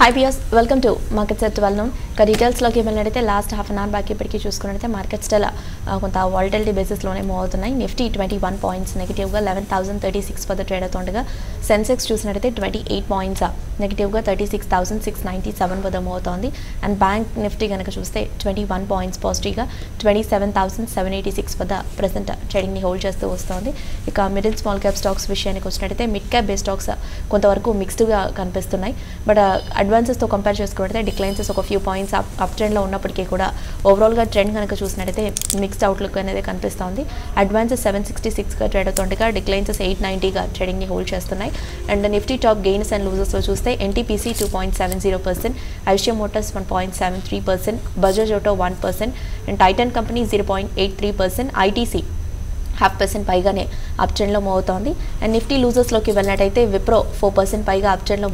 Hi viewers, welcome to Markets at 12 noon. Details లోకి వెళ్ళినట్లయితే last half an hour back ఇప్పటికీ చూసుకున్నట్లయితే market still కొంత వాలటిలిటీ బేసిస్ లోనే మూవ్ అవుతున్నాయి. నిఫ్టీ 21 పాయింట్స్ నెగటివ్ గా 11036 వద్ద ట్రేడ్ అవుతుండగా సెన్సెక్స్ చూసినట్లయితే 28 పాయింట్స్ నెగటివ్ గా 36697 వద్ద మూవ్ అవుతోంది. అండ్ బ్యాంక్ నిఫ్టీ గనుక చూస్తే 21 పాయింట్స్ పాజిటివ్ గా 27786 వద్ద ప్రెజెంట్ ట్రేడింగ్ ని హోల్డ్ చేస్తూ వస్తోంది. ఇక మిడిల్ స్మాల్ క్యాప్ స్టాక్స్ విషయానికి వచ్చినట్లయితే మిడ్ క్యాప్ బేస్ స్టాక్స్ కొంతవరకు మిక్స్డ్ గా కనిపిస్తున్నాయి. బట్ అడ్వాన్సెస్ తో కంపేర్ చేసుకుంటే డిక్లైన్సెస్ ఒక ఫ్యూ పాయింట్స్ అప్ ట్రెండ్ లో ఉన్నప్పటికీ కూడా ఓవరాల్ గా ట్రెండ్ కనుక చూసినట్లయితే మిక్స్డ్ అవుట్లుక్ అనేది కనిపిస్తోంది. అడ్వాన్సెస్ 766 గా ట్రేడ్ అవుతుండగా డిక్లైన్సెస్ 890 గా ట్రేడింగ్ ని హోల్డ్ చేస్తున్నాయి. And Nifty top gains and losses లో చూస్తే NTPC 2.70%, Eicher Motors 1.73%, Bajaj auto 1%, and Titan company 0.83%, ITC 0.5% పైగానే అప్ ట్రెండ్ లో మూవ్ అవుతోంది. అండ్ నిఫ్టీ లూజర్స్ లోకి వెళ్ళినట్టయితే విప్రో 4% పైగా అప్ ట్రెండ్ లో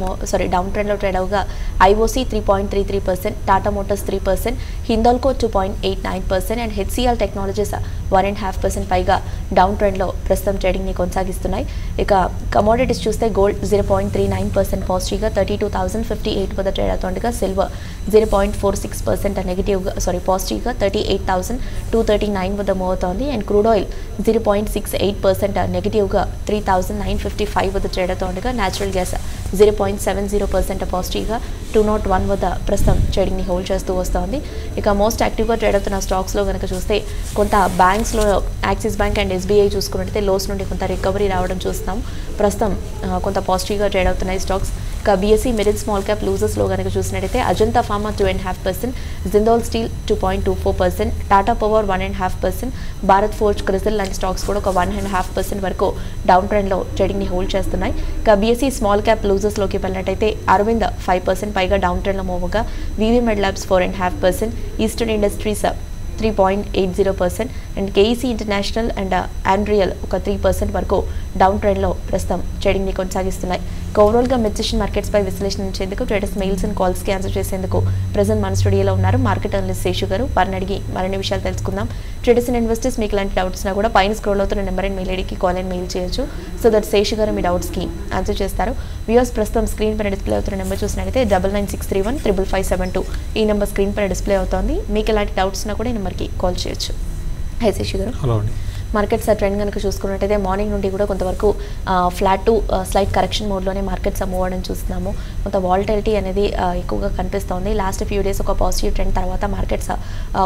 డౌన్ ట్రెండ్ లో ట్రేడ్ అవగా IOC 3.33%, Tata Motors 3%, Hindalco 2.89% and HCL technologies 1.5% పైగా డౌన్ ట్రెండ్ లో ప్రస్తుతం ట్రేడింగ్ ని కొనసాగిస్తున్నాయి. ఇక కమోడిటీస్ చూస్తే గోల్డ్ 0.39% పాజిటివ్ గా 32058 వద్ద ట్రేడ్ అవుతుండగా సిల్వర్ 0.46% నెగటివ్ గా పాజిటివ్ గా 38239 వద్ద మూవ్ అవుతోంది. అండ్ క్రూడ్ ఆయిల్ 0.68% నెగటివ్ గా 3955 వద్ద ట్రేడ్ అవుతుండగా న్యాచురల్ గ్యాస్ 0.70% పాజిటివ్ గా 201 వద్ద ప్రస్తుతం ట్రేడింగ్ ని హోల్డ్ చేస్తూ వస్తోంది. ఇక మోస్ట్ యాక్టివ్ గా ట్రేడ్ అవుతున్న స్టాక్స్ లో కనుక చూస్తే కొంత బ్యాంక్స్ లో యాక్సిస్ బ్యాంక్ అండ్ ఎస్బీఐ చూసుకున్నట్లయితే లోస్ నుండి కొంత రికవరీ రావడం చూస్తున్నాం. ప్రస్తుతం కొంత పాజిటివ్ గా ట్రేడ్ అవుతున్నాయి స్టాక్స్. ఇక BSc middle small cap losers లో కనుక చూసినట్లయితే Ajanta pharma 2.5%, Jindal steel 2.24%, Tata power 1.5%, Bharat forge CRISIL లాంటి స్టాక్స్ కూడా ఒక 1.5% వరకు డౌన్ ట్రెండ్ లో ట్రేడింగ్ ని హోల్డ్ చేస్తున్నాయి. ఇక బీఎస్సీ స్మాల్ క్యాప్ లూజర్స్ లోకి వెళ్ళినట్టయితే అరవింద్ 5% పైగా డౌన్ ట్రెండ్ లో మూవ్గా, Vivimed Labs 4.5%, Eastern Industries 3.80% and KEC International and ఆండ్రియల్ ఒక 3% వరకు డౌన్ ట్రెండ్ లో ప్రస్తుతం ట్రేడింగ్ ని కొనసాగిస్తున్నాయి. ఓవరాల్ గా మిడ్ సెషన్ మార్కెట్స్ పై విశ్లేషించేందుకు ట్రేడర్స్ మెయిల్స్ అండ్ కాల్స్ కి ఆన్సర్ చేసేందుకు ప్రెజెంట్ మన స్టూడియోలో ఉన్నారు మార్కెట్ అనలిస్ట్ శేషు గారు. వారిని అడిగి మరిన్ని విషయాలు తెలుసుకుందాం. ట్రేడర్స్ అండ్ ఇన్వెస్టర్స్ మీకు ఇలాంటి డౌట్స్ ఉన్నా కూడా పైన స్క్రోల్ అవుతున్న నెంబర్ అండ్ మెయిల్ ఐడికి కాల్ అండ్ మెయిల్ చేయొచ్చు. సో దట్ శేషు గారు మీ డౌట్స్ కి ఆన్సర్ చేస్తారు. వ్యూవర్స్ ప్రస్తుతం స్క్రీన్ పైన డిస్ప్లే అవుతున్న నెంబర్ చూసినట్లయితే 9963155572 ఈ నెంబర్ స్క్రీన్ పైన డిస్ప్లే అవుతోంది. మీకు ఇలాంటి డౌట్స్ ఉన్నా కూడా ఈ నెంబర్కి కాల్ చేయొచ్చు. హై శేషు గారు. హలో అండి. మార్కెట్స్ ట్రెండ్ కనుక చూసుకున్నట్టయితే మార్నింగ్ నుండి కూడా కొంతవరకు ఫ్లాట్ టు స్లైట్ కరెక్షన్ మోడ్లోనే మార్కెట్స్ మూవ్ అవ్వడం చూస్తున్నాము. కొంత వాలటిలిటీ అనేది ఎక్కువగా కనిపిస్తోంది. లాస్ట్ ఫ్యూ డేస్ ఒక పాజిటివ్ ట్రెండ్ తర్వాత మార్కెట్స్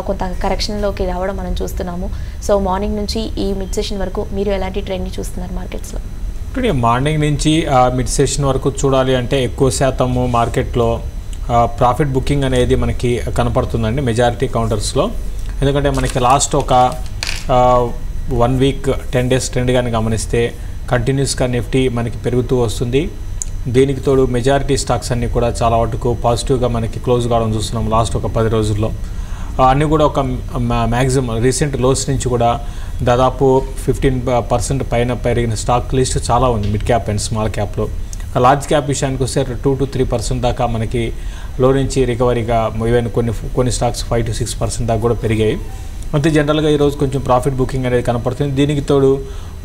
కొంత కరెక్షన్లోకి రావడం మనం చూస్తున్నాము. సో మార్నింగ్ నుంచి ఈ మిడ్ సెషన్ వరకు మీరు ఎలాంటి ట్రెండ్ని చూస్తున్నారు మార్కెట్స్లో? ఇప్పుడు మార్నింగ్ నుంచి మిడ్ సెషన్ వరకు చూడాలి అంటే ఎక్కువ శాతము మార్కెట్లో ప్రాఫిట్ బుకింగ్ అనేది మనకి కనపడుతుందండి మెజారిటీ కౌంటర్స్లో. ఎందుకంటే మనకి లాస్ట్ ఒక 1 వీక్ 10 డేస్ ట్రెండ్ కానీ గమనిస్తే కంటిన్యూస్గా నిఫ్టీ మనకి పెరుగుతూ వస్తుంది. దీనికి తోడు మెజారిటీ స్టాక్స్ అన్నీ కూడా చాలా వరకు పాజిటివ్గా మనకి క్లోజ్ కావడం చూస్తున్నాం లాస్ట్ ఒక 10 రోజుల్లో. అన్నీ కూడా ఒక మ్యాక్సిమం రీసెంట్ లోస్ నుంచి కూడా దాదాపు 15% పైన పెరిగిన స్టాక్ లిస్ట్ చాలా ఉంది మిడ్ క్యాప్ అండ్ స్మాల్ క్యాప్లో. లార్జ్ క్యాప్ విషయానికి వస్తే 2 to 3% దాకా మనకి లో నుంచి రికవరీగా ఈవెన్ కొన్ని స్టాక్స్ 5 to 6% దాకా కూడా పెరిగాయి. అంతే జనరల్గా ఈరోజు కొంచెం ప్రాఫిట్ బుకింగ్ అనేది కనపడుతుంది. దీనికి తోడు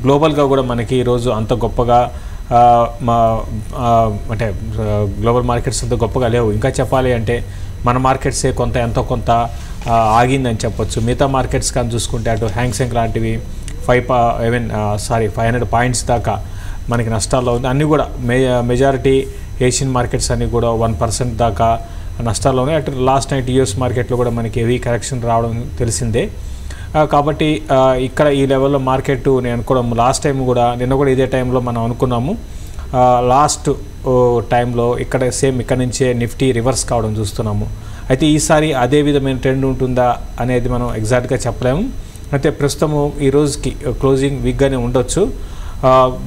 గ్లోబల్గా కూడా మనకి ఈరోజు అంత గొప్పగా అంటే గ్లోబల్ మార్కెట్స్ అంత గొప్పగా లేవు. ఇంకా చెప్పాలి అంటే మన మార్కెట్సే ఎంతో కొంత ఆగిందని చెప్పొచ్చు. మిగతా మార్కెట్స్ కానీ చూసుకుంటే అటు హ్యాంగ్సెంగ్ లాంటివి 500 పాయింట్స్ దాకా మనకి నష్టాల్లో ఉంది. అన్నీ కూడా మెజారిటీ ఏషియన్ మార్కెట్స్ అన్నీ కూడా 1% దాకా నష్టాల్లో ఉన్నాయి. అటు లాస్ట్ నైట్ యూఎస్ మార్కెట్లో కూడా మనకి హెవీ కరెక్షన్ రావడం తెలిసిందే. కాబట్టి ఇక్కడ ఈ లెవెల్లో మార్కెట్ నేను అనుకోవడం లాస్ట్ టైం కూడా నిన్న కూడా ఇదే టైంలో మనం అనుకున్నాము. లాస్ట్ టైంలో ఇక్కడ నుంచే నిఫ్టీ రివర్స్ కావడం చూస్తున్నాము. అయితే ఈసారి అదే విధమైన ట్రెండ్ ఉంటుందా అనేది మనం ఎగ్జాక్ట్గా చెప్పలేము. అయితే ప్రస్తుతము ఈ రోజుకి క్లోజింగ్ వీక్గానే ఉండొచ్చు.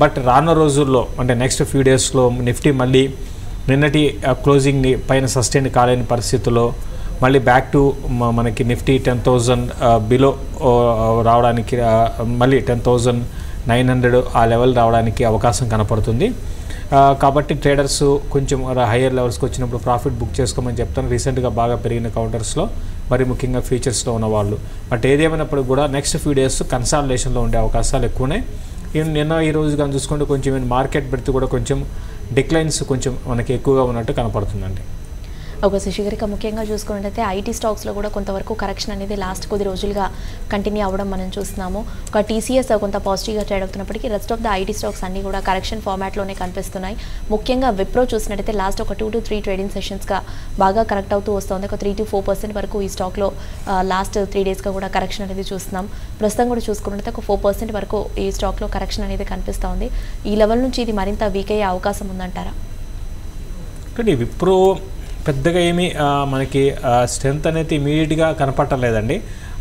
బట్ రానున్న రోజుల్లో అంటే నెక్స్ట్ ఫ్యూ డేస్లో నిఫ్టీ మళ్ళీ నిన్నటి క్లోజింగ్ని పైన సస్టైన్ కాలేని పరిస్థితుల్లో మళ్ళీ బ్యాక్ టు మనకి నిఫ్టీ 10,000 బిలో రావడానికి మళ్ళీ 10,900 ఆ లెవెల్ రావడానికి అవకాశం కనపడుతుంది. కాబట్టి ట్రేడర్స్ కొంచెం హయ్యర్ లెవెల్స్కి వచ్చినప్పుడు ప్రాఫిట్ బుక్ చేసుకోమని చెప్తాను. రీసెంట్గా బాగా పెరిగిన కౌంటర్స్లో మరి ముఖ్యంగా ఫ్యూచర్స్లో ఉన్నవాళ్ళు. బట్ ఏదేమైనప్పుడు కూడా నెక్స్ట్ ఫ్యూ డేస్ కన్సాలిడేషన్లో ఉండే అవకాశాలు ఎక్కువనే. నిన్న ఈ రోజు కానీ చూసుకుంటే కొంచెం మార్కెట్ పెడితే కూడా కొంచెం డిక్లైన్స్ కొంచెం మనకి ఎక్కువగా ఉన్నట్టు కనపడుతుందండి. ఒక శశిగారిక ముఖ్యంగా చూసుకున్నట్లయితే ఐటీ స్టాక్స్లో కూడా కొంతవరకు కరెక్షన్ అనేది లాస్ట్ కొద్ది రోజులుగా కంటిన్యూ అవ్వడం మనం చూస్తున్నాము. ఒక టీసీఎస్ కొంత పాజిటివ్గా ట్రేడ్ అవుతున్నప్పటికీ rest of the IT stocks అన్నీ కూడా కరెక్షన్ ఫార్మాట్లోనే కనిపిస్తున్నాయి. ముఖ్యంగా విప్రో చూసినట్టయితే లాస్ట్ ఒక 2 to 3 ట్రేడింగ్ సెషన్స్గా బాగా కరెక్ట్ అవుతూ వస్తుంది. ఒక 3 to 4% వరకు ఈ స్టాక్లో లాస్ట్ 3 డేస్గా కూడా కరెక్షన్ అనేది చూస్తున్నాం. ప్రస్తుతం కూడా చూసుకున్నట్లయితే ఒక 4% వరకు ఈ స్టాక్లో కరెక్షన్ అనేది కనిపిస్తోంది. ఈ లెవెల్ నుంచి ఇది మరింత వీక్ అయ్యే అవకాశం ఉందంటారా? కానీ విప్రో పెద్దగా ఏమీ మనకి స్ట్రెంత్ అనేది ఇమీడియట్గా కనపట్టలేదండి.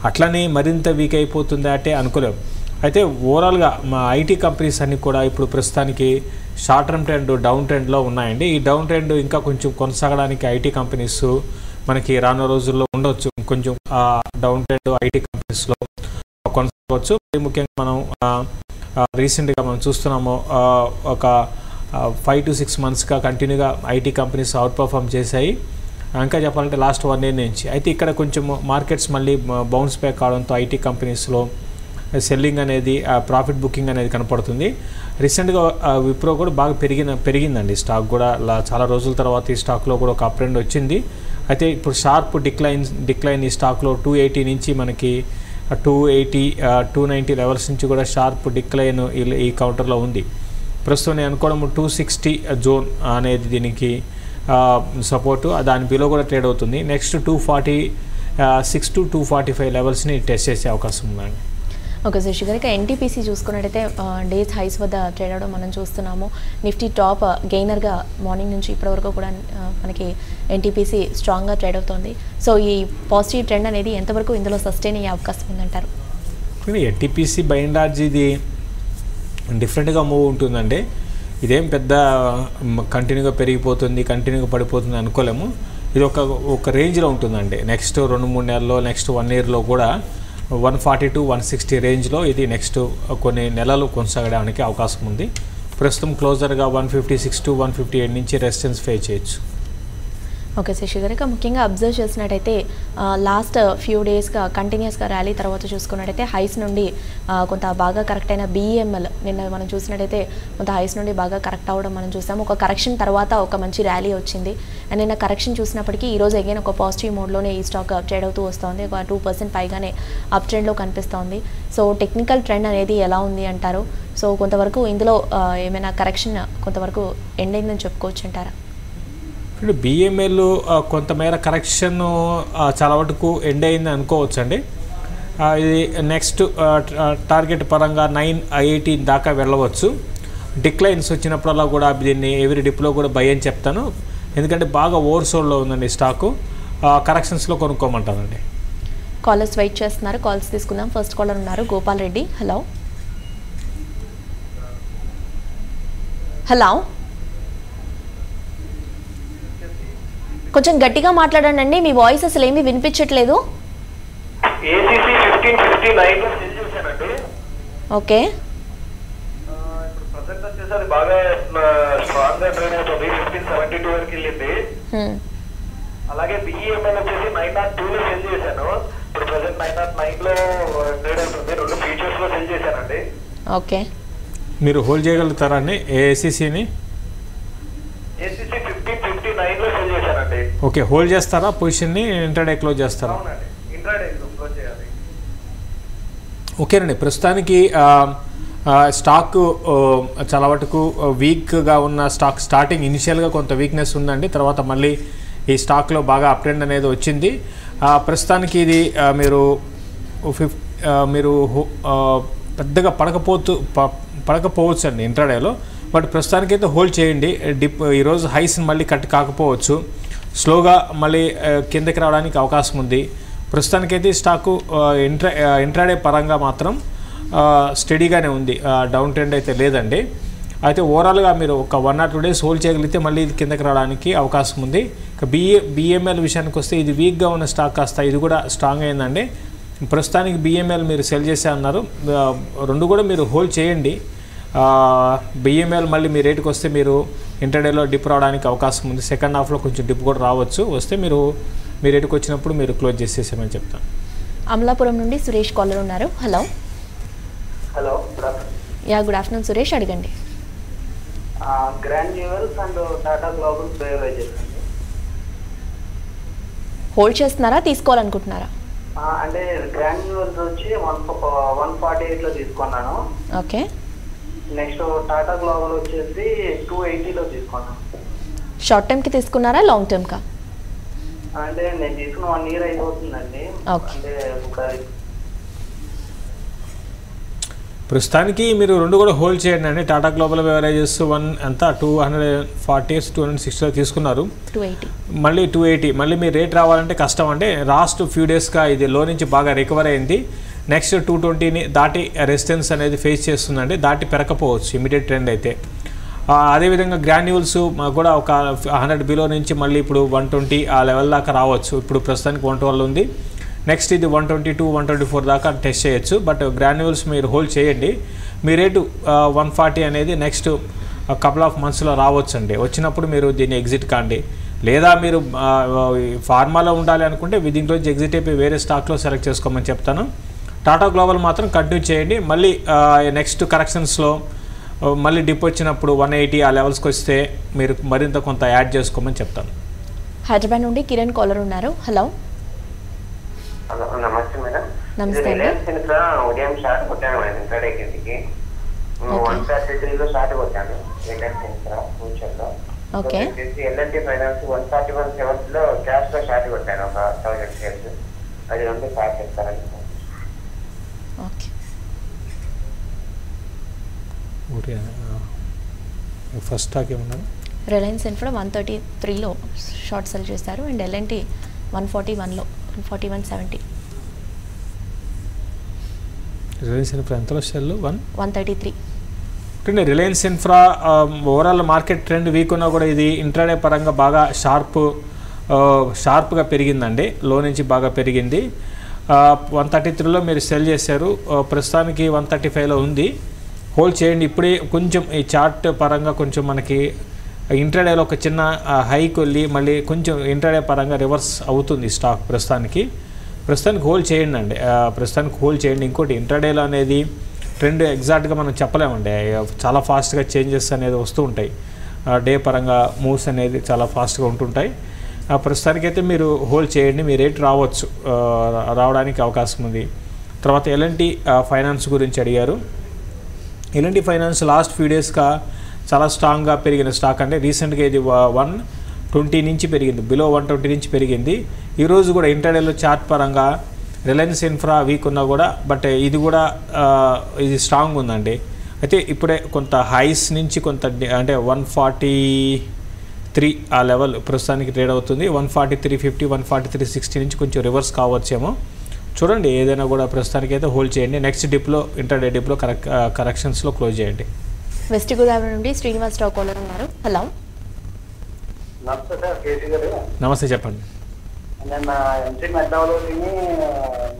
అట్లనే మరింత వీక్ అయిపోతుందా అంటే అనుకోలేము. అయితే ఓవరాల్గా మా ఐటీ కంపెనీస్ అన్నీ కూడా ఇప్పుడు ప్రస్తుతానికి షార్ట్ టర్మ్ ట్రెండ్ డౌన్ ట్రెండ్లో ఉన్నాయండి. ఈ డౌన్ ట్రెండ్ ఇంకా కొంచెం కొనసాగడానికి ఐటీ కంపెనీస్ మనకి రానున్న రోజుల్లో ఉండవచ్చు. కొంచెం డౌన్ ట్రెండ్ ఐటీ కంపెనీస్లో కొనసాగవచ్చు. ముఖ్యంగా మనం రీసెంట్గా మనం చూస్తున్నాము ఒక 5 to 6 మంత్స్గా కంటిన్యూగా ఐటీ కంపెనీస్ అవుట్ పర్ఫామ్ చేశాయి. ఇంకా చెప్పాలంటే లాస్ట్ 1 year నుంచి. అయితే ఇక్కడ కొంచెం మార్కెట్స్ మళ్ళీ బౌన్స్ బ్యాక్ కావడంతో ఐటీ కంపెనీస్లో సెల్లింగ్ అనేది ప్రాఫిట్ బుకింగ్ అనేది కనపడుతుంది. రీసెంట్గా విప్రో కూడా బాగా పెరిగిందండి స్టాక్ కూడా. చాలా రోజుల తర్వాత ఈ స్టాక్లో కూడా ఒక అప్ ట్రెండ్ వచ్చింది. అయితే ఇప్పుడు షార్ప్ డిక్లైన్ ఈ స్టాక్లో 280 నుంచి మనకి 280 290 లెవెల్స్ నుంచి కూడా షార్ప్ డిక్లైన్ ఈ కౌంటర్లో ఉంది. ప్రస్తుతం నేను అనుకోవడం 260 జోన్ అనేది దీనికి సపోర్టు, దాని బిలో కూడా ట్రేడ్ అవుతుంది. నెక్స్ట్ 246 to 245 లెవెల్స్ని టెస్ట్ చేసే అవకాశం ఉందండి. ఓకే శశిగారిక ఎన్టీపీసీ చూసుకున్నట్టయితే డేస్ హైస్ వద్ద ట్రేడ్ అవడం మనం చూస్తున్నాము. నిఫ్టీ టాప్ గెయినర్గా మార్నింగ్ నుంచి ఇప్పటివరకు కూడా మనకి ఎన్టీపీసీ స్ట్రాంగ్గా ట్రేడ్ అవుతుంది. సో ఈ పాజిటివ్ ట్రెండ్ అనేది ఎంతవరకు ఇందులో సస్టైన్ అయ్యే అవకాశం ఉందంటారు? ఎన్టీపీసీ బై అండ్ లార్జ్ ఇది డిఫరెంట్గా మూవ్ ఉంటుందండి. ఇదేం పెద్ద కంటిన్యూగా పెరిగిపోతుంది కంటిన్యూగా పడిపోతుంది అనుకోలేము. ఇది ఒక రేంజ్లో ఉంటుందండి. నెక్స్ట్ 2-3 నెలల్లో నెక్స్ట్ 1 yearలో కూడా 140 to 160 రేంజ్లో ఇది నెక్స్ట్ కొన్ని నెలలు కొనసాగడానికి అవకాశం ఉంది. ప్రస్తుతం క్లోజర్గా 156 to 158 నుంచి రెసిస్టెన్స్ ఫేస్ చేయొచ్చు. ఓకే శశిగారిక ముఖ్యంగా అబ్జర్వ్ చేసినట్టయితే లాస్ట్ ఫ్యూ డేస్గా కంటిన్యూస్గా ర్యాలీ తర్వాత చూసుకున్నట్టయితే హైస్ నుండి కొంత బాగా కరెక్ట్ అయిన BEML నిన్న మనం చూసినట్టయితే కొంత హైస్ నుండి బాగా కరెక్ట్ అవ్వడం మనం చూసాము. ఒక కరెక్షన్ తర్వాత ఒక మంచి ర్యాలీ వచ్చింది. అండ్ నిన్న కరెక్షన్ చూసినప్పటికీ ఈరోజు అగైన్ ఒక పాజిటివ్ మోడ్లోనే ఈ స్టాక్ ట్రేడ్ అవుతూ వస్తుంది. ఒక 2% పైగానే అప్ ట్రెండ్లో కనిపిస్తోంది. సో టెక్నికల్ ట్రెండ్ అనేది ఎలా ఉంది అంటారు? సో కొంతవరకు ఇందులో ఏమైనా కరెక్షన్ కొంతవరకు ఎండ్ అయిందని చెప్పుకోవచ్చు అంటారా? ఇప్పుడు BML కొంతమేర కరెక్షన్ చాలా వరకు ఎండ్ అయింది అనుకోవచ్చు అండి. ఇది నెక్స్ట్ టార్గెట్ పరంగా 980 దాకా వెళ్ళవచ్చు. డిక్లైన్స్ వచ్చినప్పుడల్లా కూడా దీన్ని ఎవరి డిప్లో కూడా బై అని చెప్తాను. ఎందుకంటే బాగా ఓవర్సోల్డ్లో ఉందండి స్టాకు. కరెక్షన్స్లో కొనుక్కోమంటానండి. కాలర్స్ వెయిట్ చేస్తున్నారు, కాల్స్ తీసుకుందాం. ఫస్ట్ కాలర్ ఉన్నారు గోపాల్ రెడ్డి. హలో హలో కొంచెం గట్టిగా మాట్లాడండి, మీ వాయిస్ అసలు ఏమీ వినిపించట్లేదు. ఏసీసీ 1559 లో సెల్ చేశానండి. ఓకే ఇప్పుడు ప్రజెంట్ వచ్చేసి అది బాగా స్ట్రాంగ్ గా ట్రేడ్ అవుతుంది. 1572 వరకు వెళ్ళింది. అలాగే BEML వచ్చేసి 902 లో సెల్ చేశాను. ఇప్పుడు ప్రజెంట్ 909 లో ట్రేడ్ అవుతుంది. 2 ఫ్యూచర్స్ లో సెల్ చేశానండి. ఓకే మీరు హోల్డ్ చేయగలుగుతారా అండి ఏసీసీని? ఏసీసీ 1559 లో సెల్ చేశానండి. ఓకే హోల్డ్ చేస్తారా పొజిషన్ని? ఇంట్రాడే క్లోజ్ చేస్తారా? అవునండి, ఇంట్రాడే క్లోజ్ చేయాలి. ఓకేనండి. ప్రస్తుతానికి స్టాక్ చాలా వరకు వీక్గా ఉన్న స్టాక్ స్టార్టింగ్ ఇనిషియల్గా కొంత వీక్నెస్ ఉందండి. తర్వాత మళ్ళీ ఈ స్టాక్లో బాగా అప్ ట్రెండ్ అనేది వచ్చింది. ప్రస్తుతానికి ఇది మీరు పెద్దగా పడకపోవచ్చు అండి ఇంట్రాడేలో. బట్ ప్రస్తుతానికైతే హోల్డ్ చేయండి. ఈరోజు హైస్ మళ్ళీ కట్ కాకపోవచ్చు. స్లోగా మళ్ళీ కిందకి రావడానికి అవకాశం ఉంది. ప్రస్తుతానికైతే స్టాకు ఇంట్రాడే పరంగా మాత్రం స్టడీగానే ఉంది. డౌన్ ట్రెండ్ అయితే లేదండి. అయితే ఓవరాల్గా మీరు ఒక 1 or 2 days హోల్డ్ చేయగలిగితే మళ్ళీ ఇది కిందకి రావడానికి అవకాశం ఉంది. ఇక BML విషయానికి వస్తే ఇది వీక్గా ఉన్న స్టాక్ కాస్త ఇది కూడా స్ట్రాంగ్ అయిందండి. ప్రస్తుతానికి BML మీరు సెల్ చేసే అన్నారు. 2 కూడా మీరు హోల్డ్ చేయండి. BML మళ్ళీ మీ రేటుకి వస్తే మీరు ఇంటర్డేలో డిప్ రావడానికి అవకాశం ఉంది. సెకండ్ హాఫ్లో కొంచెం డిప్ కూడా రావచ్చు. వస్తే మీరు మీ రేటుకి వచ్చినప్పుడు మీరు క్లోజ్ చేసేసామని చెప్తాను. అమలాపురం నుండి సురేష్ కాలర్ ఉన్నారు. Hello hello good afternoon Suresh, అడగండి. గ్రాన్యువల్స్ అండ్ టాటా గ్లోబల్ బయోలైజర్స్ అండి. హోల్డ్ చేస్తున్నారా, తీసుకోవాలనుకుంటున్నారా? అంటే గ్రాన్యువల్స్ వచ్చి 148లో తీసుకున్నాను. ఓకే. నెక్స్ట్ టాటా గ్లోబల్ వచ్చేసి 280లో తీసుకున్నాను. షార్ట్ టర్మ్కి తీసుకున్నారా, లాంగ్ టర్మ్కా? అంటే నేను తీసుకున్న 1 year అయిపోతుందండి. అంటే ప్రస్తుతానికి మీరు రెండు కూడా హోల్డ్ చేయండి అండి. టాటా గ్లోబల్ బెవరేజెస్ 240 260 తీసుకున్నారు, 280 మళ్ళీ 280. మళ్ళీ మీ రేట్ రావాలంటే కష్టం అంటే లాస్ట్ ఫ్యూ డేస్గా ఇది లో నుంచి బాగా రికవర్ అయింది. నెక్స్ట్ 220ని దాటి రెసిస్టెన్స్ అనేది ఫేస్ చేస్తుందండి, దాటి పెరకపోవచ్చు ఇమీడియట్ ట్రెండ్ అయితే. అదేవిధంగా గ్రాన్యూల్స్ కూడా ఒక 100 బిలో నుంచి మళ్ళీ ఇప్పుడు 120 ఆ లెవెల్ దాకా రావచ్చు. ఇప్పుడు ప్రస్తుతానికి 112 ఉంది, నెక్స్ట్ ఇది 122 124 దాకా టెస్ట్ చేయొచ్చు. బట్ గ్రాన్యూల్స్ మీరు హోల్డ్ చేయండి. మీ రేటు 140 అనేది నెక్స్ట్ కపుల్ ఆఫ్ మంత్స్లో రావచ్చు అండి. వచ్చినప్పుడు మీరు దీన్ని ఎగ్జిట్ కాండి. లేదా మీరు ఫార్మాలో ఉండాలి అనుకుంటే దీంట్లోంచి ఎగ్జిట్ అయిపోయి వేరే స్టాక్లో సెలెక్ట్ చేసుకోమని చెప్తాను. టాటా గ్లోబల్ మాత్రం కంటిన్యూ చేయండి. మళ్ళీ నెక్స్ట్ కరెక్షన్స్లో మళ్ళీ డిప్ వచ్చినప్పుడు 180 ఆ లెవెల్స్కి వస్తే మీరు మరింత కొంత యాడ్ చేసుకోమని చెప్తాను. హైదరాబాద్ నుండి కిరణ్ కాలర్ ఉన్నారు. హలో. నమస్తే మేడం. నమస్తే అండి. ఉదయం షార్ట్ కొట్టాను మేడం, ఇంట్రాడే కిందకి 133లో షార్ట్ కొట్టాను ఫ్యూచర్లో. ఓకే. ఎల్ఎన్టీ ఫైనాన్స్ 141.7లో క్యాష్లో షార్ట్ కొట్టాను ఒక 1000 షేర్స్. అది రెండు షార్ట్ చేస్తారని. ఓకే. ఫస్ట్ స్టాక్ ఏమన్నారు? రిలయన్స్ ఇన్ఫ్రా 133లో షార్ట్ సెల్ చేశారు అండ్ ఎల్ఎన్టీ 141లో 141.70. రిలయన్స్ ఇన్ఫ్రా ఎంతలో సెల్? 133. అంటే Reliance infra overall market trend week ఉన్నా కూడా ఇది ఇంట్రాడే పరంగా బాగా షార్ప్గా పెరిగిందండి, లో నుంచి బాగా పెరిగింది. 133లో మీరు సెల్ చేశారు, ప్రస్తుతానికి 135లో ఉంది. హోల్డ్ చేయండి. ఇప్పుడే కొంచెం ఈ చార్ట్ పరంగా కొంచెం మనకి ఇంట్రాడేలో ఒక చిన్న హైక్ వెళ్ళి మళ్ళీ కొంచెం ఇంట్రాడే పరంగా రివర్స్ అవుతుంది స్టాక్. ప్రస్తుతానికి హోల్డ్ చేయండి అండి, ప్రస్తుతానికి హోల్డ్ చేయండి. ఇంకోటి ఇంట్రాడేలో అనేది ట్రెండ్ ఎగ్జాక్ట్గా మనం చెప్పలేమండి, చాలా ఫాస్ట్గా చేంజెస్ అనేది వస్తూ ఉంటాయి. డే పరంగా మూవ్స్ అనేది చాలా ఫాస్ట్గా ఉంటుంటాయి. ప్రస్తుతానికైతే మీరు హోల్డ్ చేయండి, మీ రేట్ రావడానికి అవకాశం ఉంది. తర్వాత ఎల్ఎన్టీ ఫైనాన్స్ గురించి అడిగారు. ఎల్ఎన్టీ ఫైనాన్స్ లాస్ట్ ఫ్యూ డేస్గా చాలా స్ట్రాంగ్గా పెరిగిన స్టాక్ అంటే రీసెంట్గా ఇది 120 నుంచి పెరిగింది, బిలో 120 నుంచి పెరిగింది. ఈరోజు కూడా ఇంటర్డేలో చార్ట్ పరంగా రిలయన్స్ ఇన్ఫ్రా వీక్ ఉన్నా కూడా బట్ ఇది కూడా ఇది స్ట్రాంగ్ ఉందండి. అయితే ఇప్పుడే కొంత హైస్ నుంచి కొంత అంటే 143 ఆ లెవెల్ ప్రస్తుతానికి ట్రేడ్ అవుతుంది. 143.50 143.60 నుంచి కొంచెం రివర్స్ కావచ్చేమో చూడండి. ఏదైనా కూడా ప్రస్తుతానికి అయితే హోల్డ్ చేయండి. నెక్స్ట్ డిప్లో ఇంటర్డే డిప్లో కరెక్షన్స్లో క్లోజ్ చేయండి. వెస్ట్ గోదావరి నుండి శ్రీనివాస్ రావు కాలర్ ఉన్నారు. హలో. నమస్తే సార్, కేసీ గారు. నమస్తే, చెప్పండి. నేను ఎంసీ మెడ్డవలోని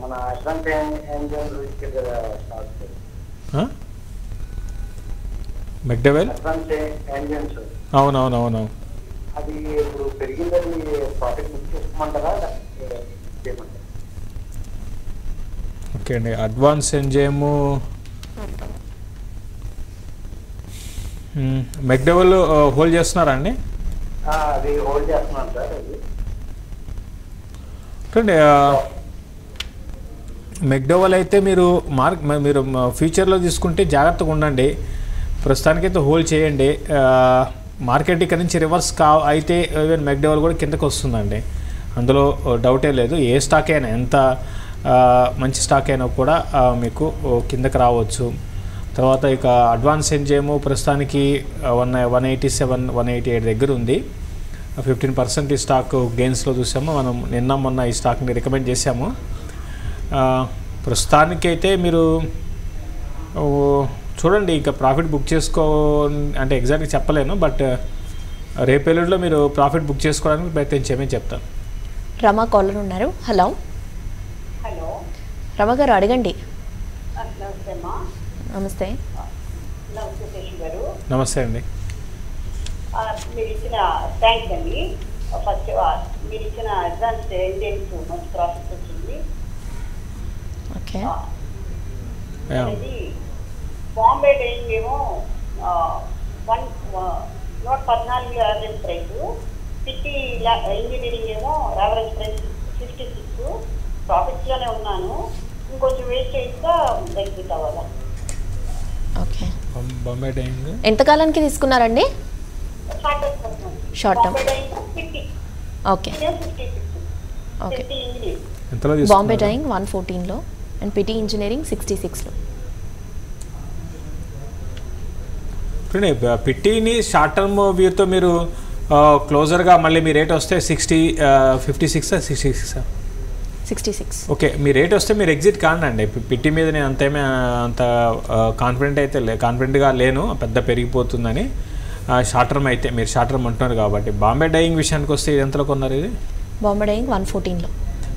మన అడ్వాన్స్ మెక్డవెల్ అవునవునవును. అది ఇప్పుడు పెరిగిందని ప్రాఫిట్ బుక్ చేసుకోమంటారా? ఓకే అండి. అడ్వాన్స్ ఎంజేము మెక్డవెల్ హోల్డ్ చేస్తున్నారా అండి? అది హోల్డ్ చేస్తున్నాను సార్. అది మెక్డవెల్ అయితే మీరు ఫ్యూచర్లో తీసుకుంటే జాగ్రత్తగా ఉండండి. ప్రస్తుతానికైతే హోల్డ్ చేయండి. మార్కెట్ ఇక్కడ నుంచి రివర్స్ అయితే ఈవెన్ మెక్డవెల్ కూడా కిందకు వస్తుందండి, అందులో డౌటే లేదు. ఏ స్టాక్ అయినా ఎంత మంచి స్టాక్ అయినా కూడా మీకు కిందకి రావచ్చు. తర్వాత ఇక అడ్వాన్స్ ఎంజేమో ప్రస్తుతానికి 187 188 దగ్గర ఉంది. 15% ఈ స్టాక్ గెయిన్స్లో చూసాము. మనం మొన్న ఈ స్టాక్ని రికమెండ్ చేసాము. ప్రస్తుతానికైతే మీరు చూడండి, ఇంకా ప్రాఫిట్ బుక్ అంటే ఎగ్జాక్ట్గా చెప్పలేను, బట్ రేపెల్లుడిలో మీరు ప్రాఫిట్ బుక్ చేసుకోవడానికి ప్రయత్నం చేయమని చెప్తాను. రమా కాలర్ ఉన్నారు. హలో. హలో రమ గారు అడగండి. నమస్తే అమ్మా. నమస్తే. నమస్తే శేషు గారు. నమస్తే అండి. మీరు ఇచ్చిన థ్యాంక్స్ అండి. ఫస్ట్ మీరు ఇచ్చిన అడ్వాన్స్ ఇండియన్స్ మంచి ప్రాఫిట్ వచ్చింది. ఓకే. అనేది బాంబే డైయింగ్ ఏమో 114 యావరేజ్ ప్రైస్, సిటీ ఇంజనీరింగ్ ఏమో యావరేజ్ ప్రైస్ లోనే ఉన్నాను, ఇంకొంచెం వెయిట్ చేస్తా ఎగ్జిట్ అవ్వాలా? ఓకే, బాంబే డైయింగ్ ఎంతకాలానికి తీసుకున్నారండి? Short term. Okay okay. ఎంతలో బాంబే డైయింగ్ 114లో అండ్ పిటి ఇంజనీరింగ్ 66లో. పిట్టిని షార్ట్ టర్మ్ వ్యూతో మీరు క్లోజర్గా మళ్ళీ మీ రేట్ వస్తే 66. ఓకే, మీ రేట్ వస్తే మీరు ఎగ్జిట్ కానండి. పిట్టి మీద నేను అంత కాన్ఫిడెంట్గా లేను పెద్ద పెరిగిపోతుందని. షార్ట్ టర్మ్ అయితే మీరు షార్ట్ టర్మ్ అంటున్నారు కాబట్టి. బాంబే డైయింగ్ విషయానికి వస్తే ఇది ఎంతలో కొన్నారు? ఇది బాంబే డైయింగ్ 114లో.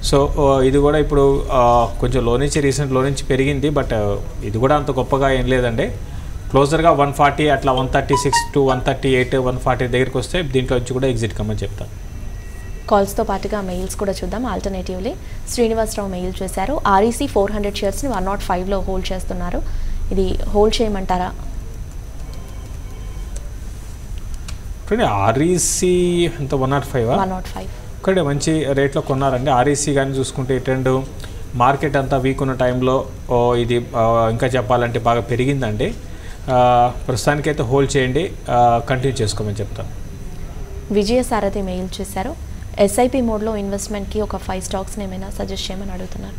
సో ఇది కూడా ఇప్పుడు కొంచెం రీసెంట్ లో నుంచి పెరిగింది, బట్ ఇది కూడా అంత గొప్పగా ఏం లేదండి. క్లోజర్గా 140 అట్లా 136 to 138 140 దగ్గరికి వస్తే దీంట్లో వచ్చి కూడా ఎగ్జిట్ కమ్మని చెప్తాను. కాల్స్తో పాటుగా మెయిల్స్ కూడా చూద్దాం. ఆల్టర్నేటివ్లీ శ్రీనివాసరావు మెయిల్ చేశారు. ఆర్ఈసీ 400 షేర్స్ని 105లో హోల్డ్ చేస్తున్నారు. ఇది హోల్డ్ చేయమంటారా? ఆర్ఈసీ ఎంత 105 ఇక్కడ మంచి రేట్లో కొన్నారండి. ఆర్ఈసీ కానీ చూసుకుంటే ట్రెండ్ మార్కెట్ అంతా వీక్ ఉన్న టైంలో ఇది ఇంకా చెప్పాలంటే బాగా పెరిగిందండి. ప్రస్తుతానికైతే హోల్డ్ చేయండి, కంటిన్యూ చేసుకోమని చెప్తాను. విజయసారథి మెయిల్ చేశారు. ఎస్ఐపి మోడ్లో ఇన్వెస్ట్మెంట్కి ఒక 5 స్టాక్స్ని ఏమైనా సజెస్ట్ చేయమని అడుగుతున్నారు.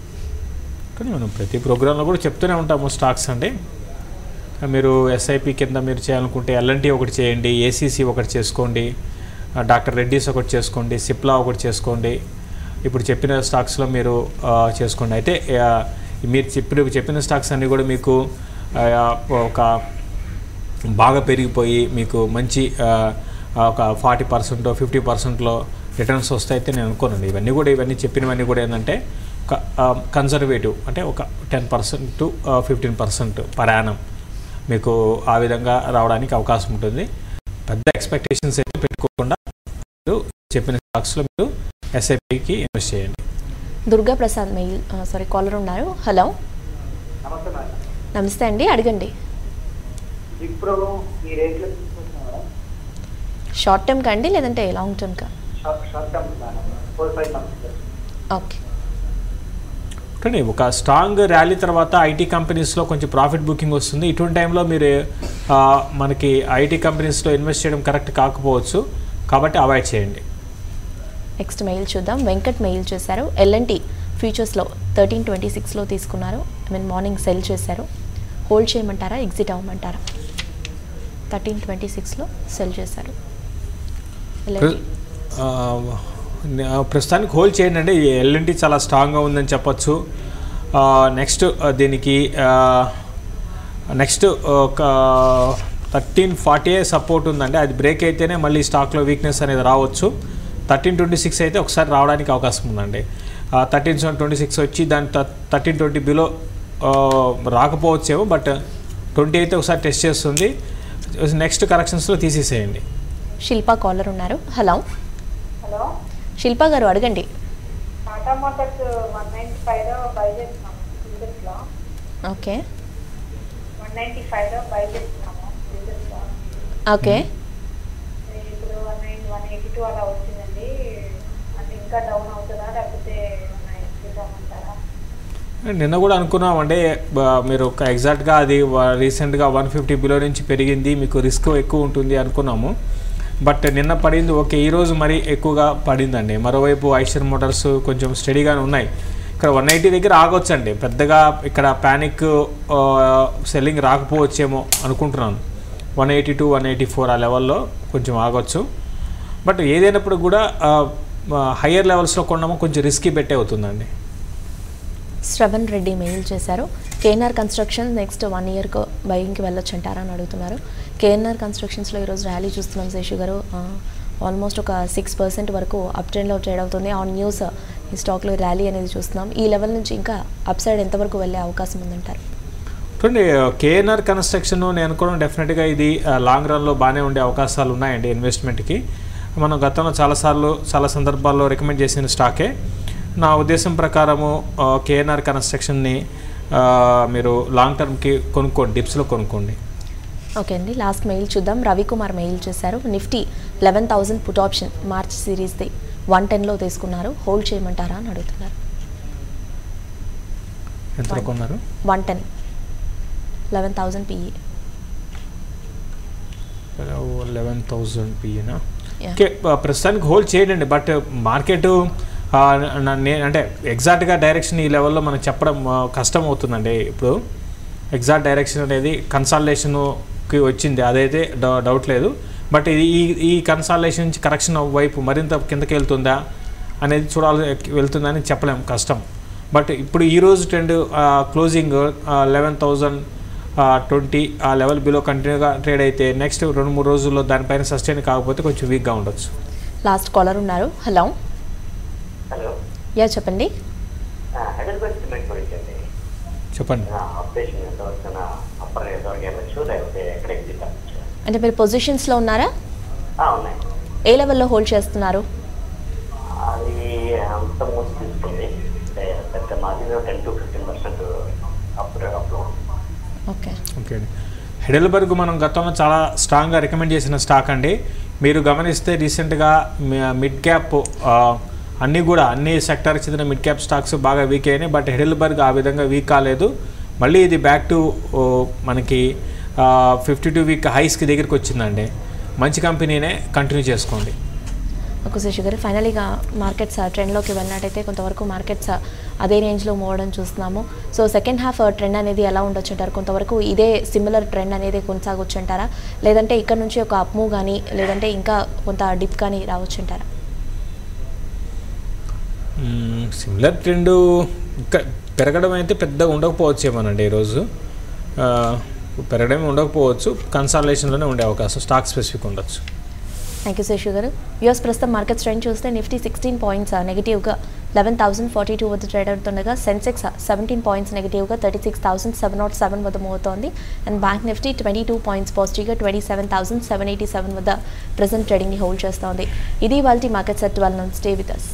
కానీ మనం ప్రతి ప్రోగ్రాంలో కూడా చెప్తూనే ఉంటాము స్టాక్స్ అండి. మీరు ఎస్ఐపి కింద మీరు చేయాలనుకుంటే ఎల్ఎన్టీ ఒకటి చేయండి, ఏసీసీ ఒకటి చేసుకోండి, డాక్టర్ రెడ్డీస్ ఒకటి చేసుకోండి, సిప్లా ఒకటి చేసుకోండి. ఇప్పుడు చెప్పిన స్టాక్స్లో మీరు చేసుకోండి. అయితే మీరు చెప్పిన స్టాక్స్ అన్నీ కూడా మీకు ఒక బాగా పెరిగిపోయి మీకు మంచి ఒక 40% 50%లో రిటర్న్స్ వస్తాయితే నేను అనుకోనండి. ఇవన్నీ చెప్పినవన్నీ కూడా ఏంటంటే ఒక కన్జర్వేటివ్, అంటే ఒక 10% to 15% పర్ యానం మీకు ఆ విధంగా రావడానికి అవకాశం ఉంటుంది. పెద్ద ఎక్స్పెక్టేషన్స్ అయితే పెట్టుకోకుండా మీరు చెప్పిన స్టాక్స్లో మీరు ఎస్ఐపికి ఇన్వెస్ట్ చేయండి. దుర్గా ప్రసాద్ కాలర్ ఉన్నారు. హలో, నమస్తే అండి, అడగండి. షార్ట్ టర్మ్ కండి లేదంటే లాంగ్ టర్మ్ కా? ఓకే. కానీ ఒక స్ట్రాంగ్ ర్యాలీ తర్వాత ఐటీ కంపెనీస్లో కొంచెం ప్రాఫిట్ బుకింగ్ వస్తుంది. ఇటువంటి టైంలో మీరు మనకి ఐటీ కంపెనీస్లో ఇన్వెస్ట్ చేయడం కరెక్ట్ కాకపోవచ్చు, కాబట్టి అవాయిడ్ చేయండి. నెక్స్ట్ మెయిల్ చూద్దాం. వెంకట్ మెయిల్ చేశారు. ఎల్ఎన్టీ ఫ్యూచర్స్లో 1326లో తీసుకున్నారు. మార్నింగ్ సెల్ చేశారు. హోల్డ్ చేయమంటారా, ఎగ్జిట్ అవ్వమంటారా? 1326లో సెల్ చేశారు. ప్రస్తుతానికి హోల్డ్ చేయండి అండి. ఎల్ఎన్టీ చాలా స్ట్రాంగ్గా ఉందని చెప్పచ్చు. నెక్స్ట్ దీనికి ఒక 1340 సపోర్ట్ ఉందండి. అది బ్రేక్ అయితేనే మళ్ళీ స్టాక్లో వీక్నెస్ అనేది రావచ్చు. 1326 అయితే ఒకసారి రావడానికి అవకాశం ఉందండి. 1326 వచ్చి దాని 1320 బిలో రాకపోవచ్చేమో, బట్ 20 అయితే ఒకసారి టెస్ట్ చేస్తుంది. నెక్స్ట్ కరెక్షన్స్లో తీసేసేయండి. శిల్పా కాలర్ ఉన్నారు. హలో హలో, శిల్పా గారు అడగండి. టాటా మోటార్స్ 195లో బై చేస్తున్నాము బిజినెస్లో. ఓకే, 195లో బై చేస్తున్నాము బిజినెస్లో. ఓకే. ఇప్పుడు 182 అలా వచ్చిందండి. అంటే ఇంకా డౌన్ అవుతుందా లేకపోతే అంటారా? నిన్న కూడా అనుకున్నామంటే మీరు ఎగ్జాక్ట్గా అది రీసెంట్గా 150 బిలో నుంచి పెరిగింది, మీకు రిస్క్ ఎక్కువ ఉంటుంది అనుకున్నాము. బట్ నిన్న పడింది ఓకే, ఈరోజు మరీ ఎక్కువగా పడిందండి. మరోవైపు ఐషర్ మోటార్స్ కొంచెం స్టడీగానే ఉన్నాయి. ఇక్కడ 180 దగ్గర ఆగొచ్చండి. పెద్దగా ఇక్కడ ప్యానిక్ సెల్లింగ్ రాకపోవచ్చేమో అనుకుంటున్నాను. 182 184 ఆ లెవెల్లో కొంచెం ఆగొచ్చు. బట్ ఏదైనప్పుడు కూడా హయ్యర్ లెవెల్స్లో కొన్నామో కొంచెం రిస్కీ బెట్టే అవుతుందండి. శ్రవణ్ రెడ్డి మెయిల్ చేశారు. కేఎన్ఆర్ కన్స్ట్రక్షన్ నెక్స్ట్ 1 ఇయర్కు బయింగ్కి వెళ్ళొచ్చు అంటారా అని అడుగుతున్నారు. కేఎన్ఆర్ కన్స్ట్రక్షన్స్లో ఈరోజు ర్యాలీ చూస్తున్నాం శేషు గారు. ఆల్మోస్ట్ ఒక 6% వరకు అప్ ట్రెండ్లో ట్రేడ్ అవుతుంది. ఆన్ న్యూస్ ఈ స్టాక్లో ర్యాలీ అనేది చూస్తున్నాం. ఈ లెవెల్ నుంచి ఇంకా అప్ సైడ్ ఎంతవరకు వెళ్ళే అవకాశం ఉందంటారు? చూడండి, కేఎన్ఆర్ కన్స్ట్రక్షన్ నేను అనుకోవడం డెఫినెట్గా ఇది లాంగ్ రన్లో బాగానే ఉండే అవకాశాలు ఉన్నాయండి ఇన్వెస్ట్మెంట్కి. మనం గతంలో చాలా సందర్భాల్లో రికమెండ్ చేసిన స్టాకే. నా ఉద్దేశం ప్రకారము కేఎన్ఆర్ కన్స్ట్రక్షన్ని మీరు లాంగ్ టర్మ్కి కొనుక్కోండి, డిప్స్లో కొనుక్కోండి. ఓకే అండి, లాస్ట్ మెయిల్ చూద్దాం. రవికుమార్ మెయిల్ చేశారు. నిఫ్టీ 11,000 పుట్ ఆప్షన్ మార్చ్ సిరీస్ది 110లో తీసుకున్నారు. హోల్డ్ చేయమంటారా అని అడుగుతున్నారు. ఎంత కొన్నారు? 110, 11,000 PE. 11,000 PEనా? Yeah. ఓకే, ప్రస్తుతానికి హోల్డ్ చేయండి. బట్ మార్కెట్ అంటే ఎగ్జాక్ట్గా డైరెక్షన్ ఈ లెవెల్లో మనం చెప్పడం కష్టం అవుతుందండి. ఇప్పుడు ఎగ్జాక్ట్ డైరెక్షన్ అనేది కన్సాలిడేషన్కి వచ్చింది, అదైతే డౌట్ లేదు. బట్ ఇది ఈ కన్సాలిడేషన్ నుంచి కరెక్షన్ వైపు మరింత కిందకి వెళ్తుందా అనేది వెళ్తుందని చెప్పలేం, కష్టం. బట్ ఇప్పుడు ఈరోజు ట్రెండ్ క్లోజింగ్ 11,020 ఆ లెవెల్ బిలో కంటిన్యూగా ట్రేడ్ అయితే నెక్స్ట్ 2-3 రోజుల్లో దానిపైన సస్టైన్ కాకపోతే కొంచెం వీక్గా ఉండొచ్చు. లాస్ట్ కాలర్ ఉన్నారు. హలో. హలో. యా చెప్పండి. హైదరాబాద్ సిమెంట్ గురించి అండి. చెప్పండి. ఆపరేషన్ ఎంతవరకు అప్పర్ ఎంతవరకు వెళ్ళచ్చు, లేకపోతే ఎక్కడ ఎగ్జిట్ అవ్వచ్చు? అంటే మీరు పొజిషన్స్లో ఉన్నారా? ఉన్నాయి. ఏ లెవెల్లో హోల్డ్ చేస్తున్నారు? అది అంత ముందు తీసుకుంది, పెద్ద మాది 10-15% అప్పుడు. ఓకే ఓకే అండి. హెడెల్బర్గ్ మనం గతంలో చాలా స్ట్రాంగ్గా రికమెండ్ చేసిన స్టాక్ అండి. మీరు గమనిస్తే రీసెంట్గా మిడ్ క్యాప్ అన్ని సెక్టార్కి చెందిన మిడ్ క్యాప్ స్టాక్స్ బాగా వీక్ అయినాయి. బట్ హెడెల్బర్గ్ ఆ విధంగా వీక్ కాలేదు. మళ్ళీ ఇది బ్యాక్ టు మనకి 52 వీక్ హైస్కి దగ్గరికి వచ్చిందండి. మంచి కంపెనీనే, కంటిన్యూ చేసుకోండి. ఓకే శశి గారు, ఫైనలీగా మార్కెట్స్ ట్రెండ్లోకి వెళ్ళినట్టయితే కొంతవరకు మార్కెట్స్ అదే రేంజ్లో మూవ్ అవడం చూస్తున్నాము. సో సెకండ్ హాఫ్ ట్రెండ్ అనేది ఎలా ఉండొచ్చు అంటారు? కొంతవరకు ఇదే సిమిలర్ ట్రెండ్ అనేది కొనసాగొచ్చు అంటారా, లేదంటే ఇక్కడ నుంచి ఒక అప్ మూవ్ కానీ లేదంటే ఇంకా కొంత డిప్ కానీ రావచ్చు అంటారా? సిమిలర్ ట్రెండ్ ఇంకా పెరగడం అయితే పెద్దగా ఉండకపోవచ్చు ఏమోనండి. ఈరోజు పెరగడం ఉండకపోవచ్చు, కన్సాలిడేషన్లోనే ఉండే అవకాశం స్టాక్ స్పెసిఫిక్ ఉండొచ్చు. థ్యాంక్ యూ శశి గారు. యూఎస్ ప్రస్తుతం మార్కెట్ ట్రెండ్ చూస్తే నిఫ్టీ 16 పాయింట్స్ నెగిటివ్గా 11,042 వద్ద ట్రేడ్ అవుతుండగా, సెన్సెక్స్ 17 పాయింట్స్ నెగిటివ్గా 36,707 వద్ద మూవ్ అవుతోంది. అండ్ బ్యాంక్ నిఫ్టీ 22 పాయింట్స్ పాజిటివ్గా 27,787 వద్ద ప్రెజెంట్ ట్రేడింగ్ని హోల్డ్ చేస్తోంది. ఇది వాళ్ళ markets at 12 stay with us.